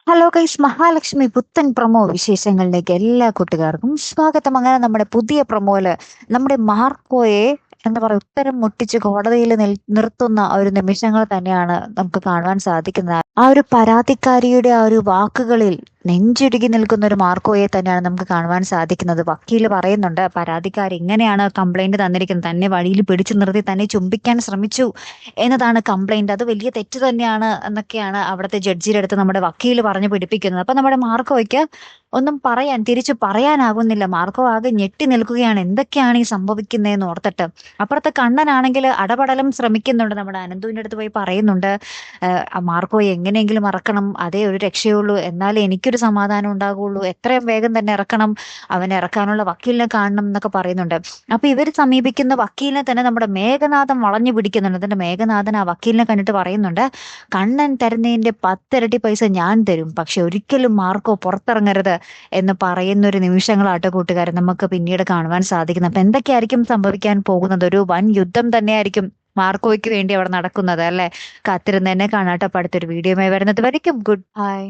Hello guys, Mahalakshmi പുത്തൻ promo വിശേഷങ്ങളിലേക്ക് എല്ലാ കൂട്ടുകാർക്കും സ്വാഗതം. അങ്ങനെ നമ്മുടെ പുതിയ പ്രൊമോയില് നമ്മുടെ മാർക്കോയെ എന്താ പറയുക, ഉത്തരം മുട്ടിച്ച് കോടതിയിൽ നിർത്തുന്ന ഒരു നിമിഷങ്ങൾ തന്നെയാണ് നമുക്ക് കാണുവാൻ സാധിക്കുന്നത്. ആ ഒരു പരാതിക്കാരിയുടെ ആ ഒരു വാക്കുകളിൽ നെഞ്ചുരുകി നിൽക്കുന്ന ഒരു മാർക്കോയെ തന്നെയാണ് നമുക്ക് കാണുവാൻ സാധിക്കുന്നത്. വക്കീല് പറയുന്നുണ്ട്, പരാതിക്കാരി ഇങ്ങനെയാണ് കംപ്ലൈന്റ് തന്നിരിക്കുന്നത്, തന്നെ വഴിയിൽ പിടിച്ചു നിർത്തി തന്നെ ചുംബിക്കാൻ ശ്രമിച്ചു എന്നതാണ് കംപ്ലൈന്റ്. അത് വലിയ തെറ്റ് തന്നെയാണ് എന്നൊക്കെയാണ് അവിടുത്തെ ജഡ്ജിയുടെ അടുത്ത് നമ്മുടെ വക്കീല് പറഞ്ഞു പിടിപ്പിക്കുന്നത്. അപ്പൊ നമ്മുടെ മാർക്കോയ്ക്ക് ഒന്നും തിരിച്ചു പറയാനാകുന്നില്ല. മാർക്കോ ആകെ ഞെട്ടി നിൽക്കുകയാണ്, എന്തൊക്കെയാണ് ഈ സംഭവിക്കുന്നതെന്ന് ഓർത്തിട്ട്. അപ്പുറത്തെ കണ്ണനാണെങ്കിൽ അടപടലം ശ്രമിക്കുന്നുണ്ട്, നമ്മുടെ അനന്തുവിന്റെ അടുത്ത് പോയി പറയുന്നുണ്ട്, മാർക്കോയെ എങ്ങനെയെങ്കിലും ഇറക്കണം, അതേ ഒരു രക്ഷയുള്ളൂ, എന്നാലേ എനിക്കൊരു സമാധാനം ഉണ്ടാകുള്ളൂ, എത്രയും വേഗം തന്നെ ഇറക്കണം, അവനെ ഇറക്കാനുള്ള വക്കീലിനെ കാണണം എന്നൊക്കെ പറയുന്നുണ്ട്. അപ്പൊ ഇവർ സമീപിക്കുന്ന വക്കീലിനെ തന്നെ നമ്മുടെ മേഘനാഥൻ വളഞ്ഞു പിടിക്കുന്നുണ്ട്. എന്നിട്ട് മേഘനാഥൻ ആ വക്കീലിനെ കണ്ടിട്ട് പറയുന്നുണ്ട്, കണ്ണൻ തരുന്നതിന്റെ 10 ഇരട്ടി പൈസ ഞാൻ തരും, പക്ഷെ ഒരിക്കലും മാർക്കോ പുറത്തിറങ്ങരുത് എന്ന് പറയുന്ന ഒരു നിമിഷങ്ങളാട്ടോ കൂട്ടുകാരൻ നമുക്ക് പിന്നീട് കാണുവാൻ സാധിക്കുന്നത്. അപ്പൊ എന്തൊക്കെയായിരിക്കും സംഭവിക്കാൻ പോകുന്നത്? ഒരു വൻ യുദ്ധം തന്നെയായിരിക്കും മാർക്കോയ്ക്ക് വേണ്ടി അവിടെ നടക്കുന്നത് അല്ലെ. കാത്തിരുന്ന് തന്നെ കാണാട്ടോ. അടുത്തൊരു വീഡിയോയുമായി വരുന്നത് വരയ്ക്കും ഗുഡ് ബൈ.